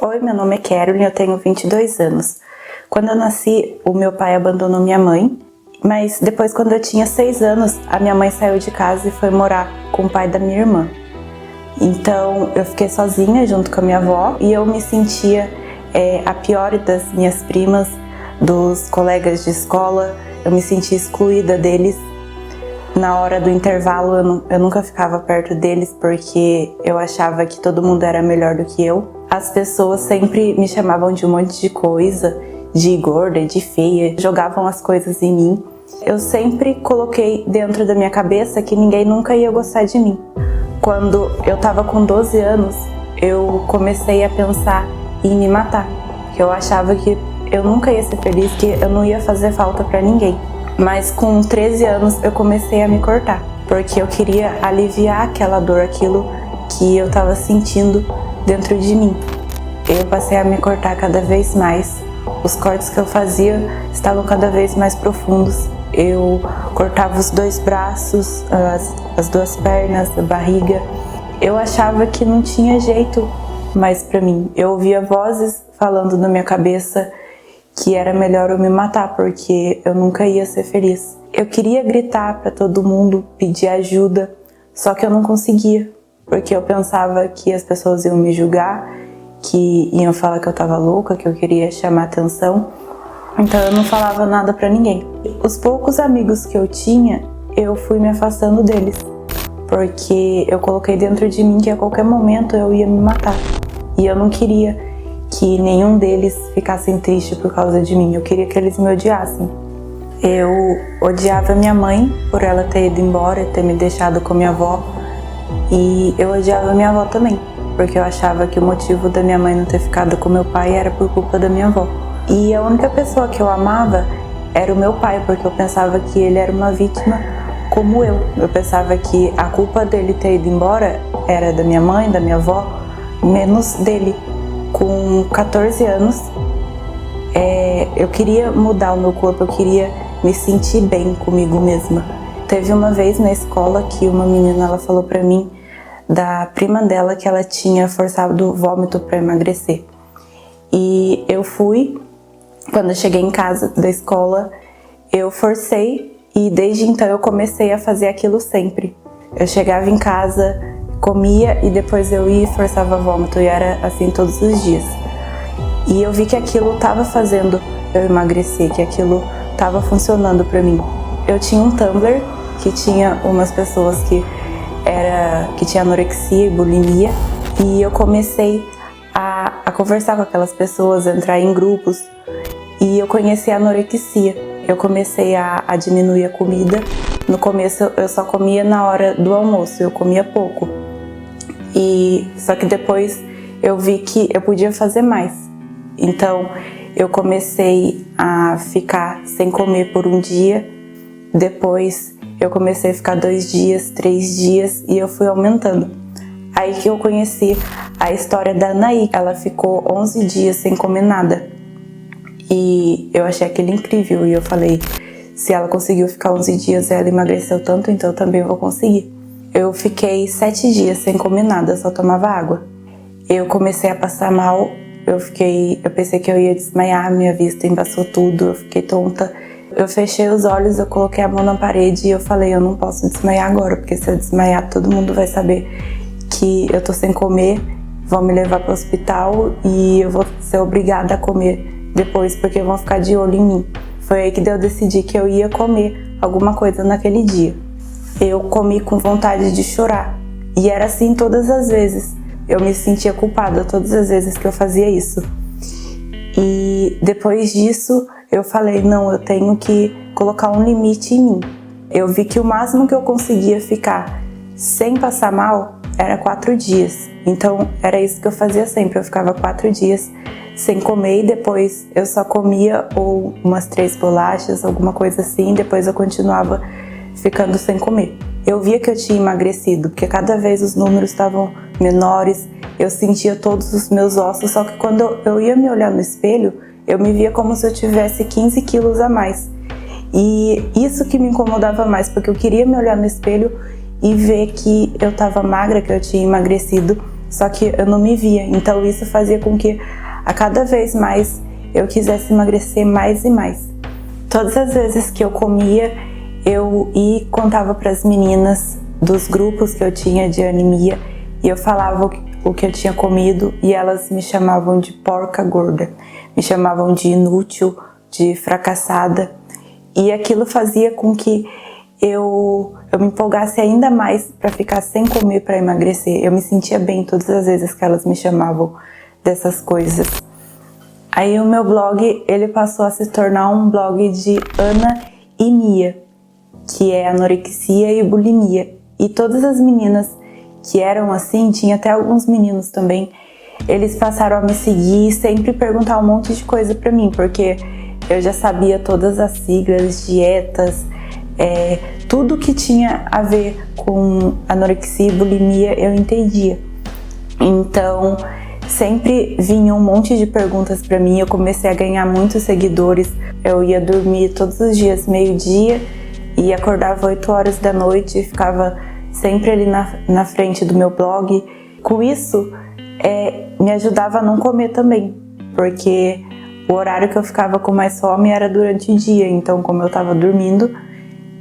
Oi, meu nome é Carolyn, eu tenho 22 anos. Quando eu nasci, o meu pai abandonou minha mãe, mas depois, quando eu tinha 6 anos, a minha mãe saiu de casa e foi morar com o pai da minha irmã. Então, eu fiquei sozinha junto com a minha avó e eu me sentia a pior das minhas primas, dos colegas de escola. Eu me sentia excluída deles. Na hora do intervalo, eu nunca ficava perto deles porque eu achava que todo mundo era melhor do que eu. As pessoas sempre me chamavam de um monte de coisa, de gorda, de feia, jogavam as coisas em mim. Eu sempre coloquei dentro da minha cabeça que ninguém nunca ia gostar de mim. Quando eu tava com 12 anos, eu comecei a pensar em me matar, que eu achava que eu nunca ia ser feliz, que eu não ia fazer falta pra ninguém. Mas com 13 anos eu comecei a me cortar, porque eu queria aliviar aquela dor, aquilo que eu tava sentindo dentro de mim. Eu passei a me cortar cada vez mais. Os cortes que eu fazia estavam cada vez mais profundos. Eu cortava os 2 braços, as 2 pernas, a barriga. Eu achava que não tinha jeito mais pra mim. Eu ouvia vozes falando na minha cabeça que era melhor eu me matar, porque eu nunca ia ser feliz. Eu queria gritar pra todo mundo, pedir ajuda, só que eu não conseguia, porque eu pensava que as pessoas iam me julgar, que iam falar que eu tava louca, que eu queria chamar atenção. Então eu não falava nada pra ninguém. Os poucos amigos que eu tinha, eu fui me afastando deles, porque eu coloquei dentro de mim que a qualquer momento eu ia me matar. E eu não queria que nenhum deles ficassem tristes por causa de mim. Eu queria que eles me odiassem. Eu odiava minha mãe por ela ter ido embora, ter me deixado com minha avó. E eu odiava minha avó também, porque eu achava que o motivo da minha mãe não ter ficado com meu pai era por culpa da minha avó. E a única pessoa que eu amava era o meu pai, porque eu pensava que ele era uma vítima como eu. Eu pensava que a culpa dele ter ido embora era da minha mãe, da minha avó, menos dele. Com 14 anos, eu queria mudar o meu corpo, eu queria me sentir bem comigo mesma. Teve uma vez na escola que uma menina ela falou pra mim da prima dela que ela tinha forçado vômito pra emagrecer. E eu fui, quando eu cheguei em casa da escola, eu forcei e desde então eu comecei a fazer aquilo sempre. Eu chegava em casa, comia e depois eu ia e forçava vômito, e era assim todos os dias. E eu vi que aquilo estava fazendo eu emagrecer, que aquilo estava funcionando para mim. Eu tinha um Tumblr que tinha umas pessoas que tinha anorexia e bulimia, e eu comecei a conversar com aquelas pessoas, entrar em grupos, e eu conheci a anorexia. Eu comecei a diminuir a comida. No começo eu só comia na hora do almoço, eu comia pouco. Só que depois eu vi que eu podia fazer mais. Então eu comecei a ficar sem comer por um dia. Depois eu comecei a ficar 2 dias, 3 dias e eu fui aumentando. Aí que eu conheci a história da Anaí. Ela ficou 11 dias sem comer nada. E eu achei aquilo incrível. E eu falei, se ela conseguiu ficar 11 dias e ela emagreceu tanto, então eu também vou conseguir. Eu fiquei 7 dias sem comer nada, só tomava água. Eu comecei a passar mal, eu pensei que eu ia desmaiar, minha vista embaçou tudo, eu fiquei tonta. Eu fechei os olhos, eu coloquei a mão na parede e eu falei, eu não posso desmaiar agora, porque se eu desmaiar todo mundo vai saber que eu tô sem comer, vão me levar pro hospital e eu vou ser obrigada a comer depois, porque vão ficar de olho em mim. Foi aí que eu decidi que eu ia comer alguma coisa naquele dia. Eu comi com vontade de chorar. E era assim todas as vezes. Eu me sentia culpada todas as vezes que eu fazia isso. E depois disso, eu falei, não, eu tenho que colocar um limite em mim. Eu vi que o máximo que eu conseguia ficar sem passar mal era 4 dias. Então, era isso que eu fazia sempre. Eu ficava 4 dias sem comer e depois eu só comia ou umas 3 bolachas, alguma coisa assim. Depois eu continuava ficando sem comer. Eu via que eu tinha emagrecido, porque cada vez os números estavam menores, eu sentia todos os meus ossos, só que quando eu ia me olhar no espelho, eu me via como se eu tivesse 15 quilos a mais. E isso que me incomodava mais, porque eu queria me olhar no espelho e ver que eu estava magra, que eu tinha emagrecido, só que eu não me via. Então isso fazia com que a cada vez mais eu quisesse emagrecer mais e mais. Todas as vezes que eu comia, eu ia e contava para as meninas dos grupos que eu tinha de anemia e eu falava o que eu tinha comido e elas me chamavam de porca gorda, me chamavam de inútil, de fracassada, e aquilo fazia com que eu me empolgasse ainda mais para ficar sem comer para emagrecer. Eu me sentia bem todas as vezes que elas me chamavam dessas coisas. Aí o meu blog, ele passou a se tornar um blog de anemia, que é anorexia e bulimia. E todas as meninas que eram assim, tinha até alguns meninos também, eles passaram a me seguir e sempre perguntar um monte de coisa pra mim, porque eu já sabia todas as siglas, dietas, tudo que tinha a ver com anorexia e bulimia eu entendia. Então sempre vinha um monte de perguntas pra mim, eu comecei a ganhar muitos seguidores. Eu ia dormir todos os dias meio-dia e acordava 8 horas da noite e ficava sempre ali na frente do meu blog. Com isso, me ajudava a não comer também, porque o horário que eu ficava com mais fome era durante o dia, então como eu estava dormindo,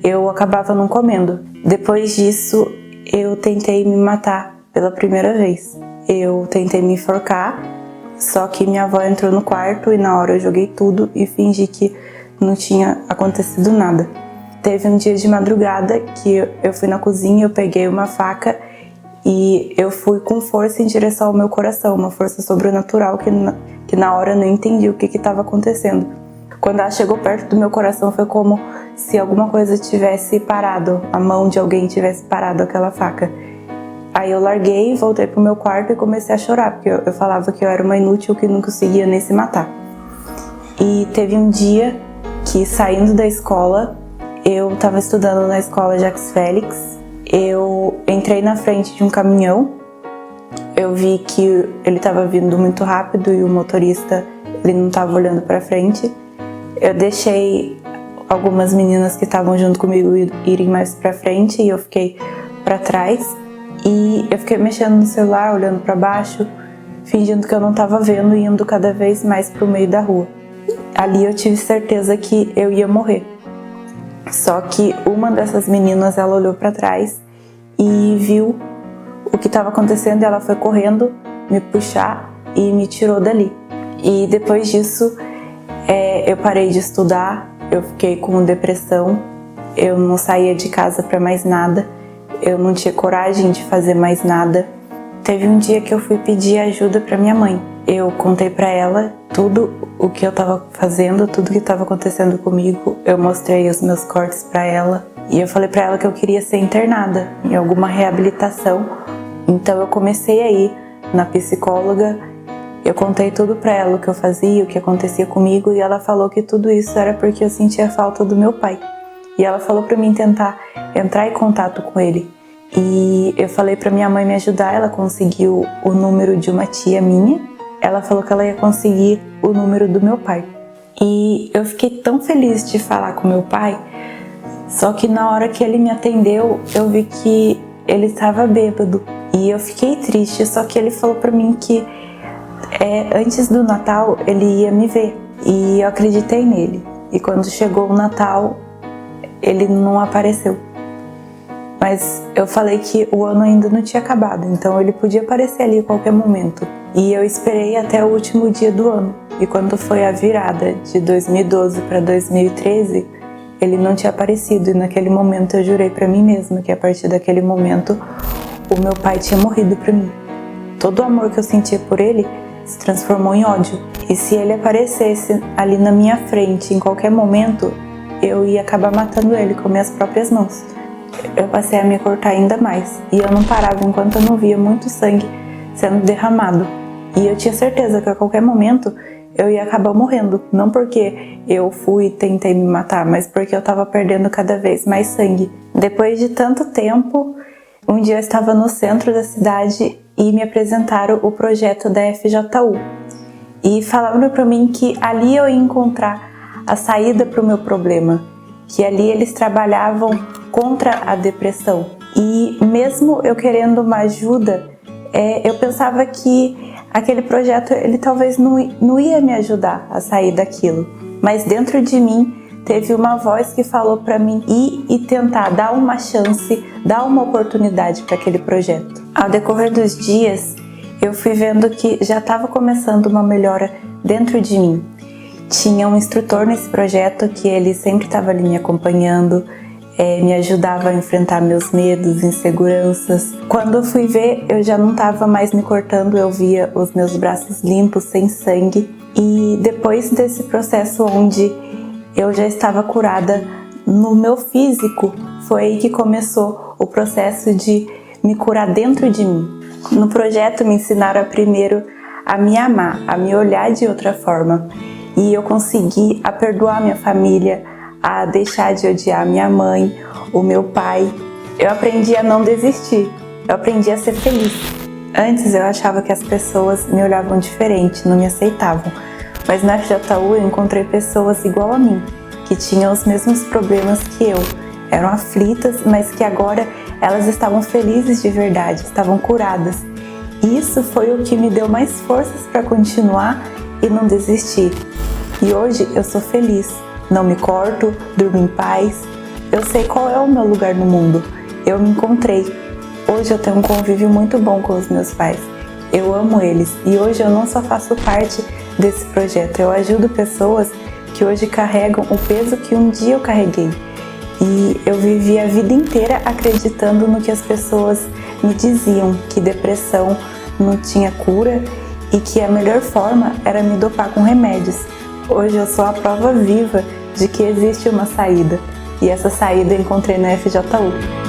eu acabava não comendo. Depois disso, eu tentei me matar pela primeira vez. Eu tentei me enforcar, só que minha avó entrou no quarto e na hora eu joguei tudo e fingi que não tinha acontecido nada. Teve um dia de madrugada que eu fui na cozinha, eu peguei uma faca e eu fui com força em direção ao meu coração, uma força sobrenatural que na hora eu não entendi o que estava acontecendo. Quando ela chegou perto do meu coração foi como se alguma coisa tivesse parado, a mão de alguém tivesse parado aquela faca. Aí eu larguei, voltei pro meu quarto e comecei a chorar, porque eu falava que eu era uma inútil que não conseguia nem se matar. E teve um dia que, saindo da escola, eu estava estudando na escola Jacques Félix, eu entrei na frente de um caminhão, eu vi que ele estava vindo muito rápido e o motorista ele não estava olhando para frente. Eu deixei algumas meninas que estavam junto comigo irem mais para frente e eu fiquei para trás. E eu fiquei mexendo no celular, olhando para baixo, fingindo que eu não estava vendo e indo cada vez mais para o meio da rua. Ali eu tive certeza que eu ia morrer. Só que uma dessas meninas, ela olhou para trás e viu o que estava acontecendo e ela foi correndo me puxar e me tirou dali. E depois disso, eu parei de estudar, eu fiquei com depressão, eu não saía de casa para mais nada, eu não tinha coragem de fazer mais nada. Teve um dia que eu fui pedir ajuda para minha mãe. Eu contei para ela tudo o que eu estava fazendo, tudo que estava acontecendo comigo. Eu mostrei os meus cortes para ela e eu falei para ela que eu queria ser internada em alguma reabilitação. Então eu comecei a ir na psicóloga. Eu contei tudo para ela, o que eu fazia, o que acontecia comigo, e ela falou que tudo isso era porque eu sentia falta do meu pai. E ela falou para mim tentar entrar em contato com ele. E eu falei para minha mãe me ajudar, ela conseguiu o número de uma tia minha. Ela falou que ela ia conseguir o número do meu pai. E eu fiquei tão feliz de falar com meu pai, só que na hora que ele me atendeu, eu vi que ele estava bêbado. E eu fiquei triste, só que ele falou para mim que antes do Natal ele ia me ver. E eu acreditei nele. E quando chegou o Natal, ele não apareceu. Mas eu falei que o ano ainda não tinha acabado, então ele podia aparecer ali a qualquer momento. E eu esperei até o último dia do ano. E quando foi a virada de 2012 para 2013, ele não tinha aparecido. E naquele momento eu jurei para mim mesma que a partir daquele momento o meu pai tinha morrido para mim. Todo o amor que eu sentia por ele se transformou em ódio. E se ele aparecesse ali na minha frente em qualquer momento, eu ia acabar matando ele com minhas próprias mãos. Eu passei a me cortar ainda mais. E eu não parava enquanto eu não via muito sangue sendo derramado. E eu tinha certeza que a qualquer momento eu ia acabar morrendo. Não porque eu fui e tentei me matar, mas porque eu estava perdendo cada vez mais sangue. Depois de tanto tempo, um dia eu estava no centro da cidade e me apresentaram o projeto da FJU. E falaram para mim que ali eu ia encontrar a saída para o meu problema. Que ali eles trabalhavam contra a depressão. E mesmo eu querendo uma ajuda, eu pensava que aquele projeto ele talvez não ia me ajudar a sair daquilo. Mas dentro de mim teve uma voz que falou para mim ir e tentar dar uma chance, dar uma oportunidade para aquele projeto. Ao decorrer dos dias, eu fui vendo que já estava começando uma melhora dentro de mim. Tinha um instrutor nesse projeto que ele sempre estava ali me acompanhando, me ajudava a enfrentar meus medos, inseguranças. Quando eu fui ver, eu já não estava mais me cortando, eu via os meus braços limpos, sem sangue. E depois desse processo onde eu já estava curada no meu físico, foi aí que começou o processo de me curar dentro de mim. No projeto me ensinaram primeiro a me amar, a me olhar de outra forma. E eu consegui a perdoar minha família, a deixar de odiar minha mãe, o meu pai. Eu aprendi a não desistir, eu aprendi a ser feliz. Antes eu achava que as pessoas me olhavam diferente, não me aceitavam. Mas na FJU eu encontrei pessoas igual a mim, que tinham os mesmos problemas que eu. Eram aflitas, mas que agora elas estavam felizes de verdade, estavam curadas. E isso foi o que me deu mais forças para continuar e não desistir. E hoje eu sou feliz, não me corto, durmo em paz. Eu sei qual é o meu lugar no mundo. Eu me encontrei. Hoje eu tenho um convívio muito bom com os meus pais. Eu amo eles e hoje eu não só faço parte desse projeto, eu ajudo pessoas que hoje carregam o peso que um dia eu carreguei. E eu vivi a vida inteira acreditando no que as pessoas me diziam, que depressão não tinha cura e que a melhor forma era me dopar com remédios. Hoje eu sou a prova viva de que existe uma saída, e essa saída eu encontrei na FJU.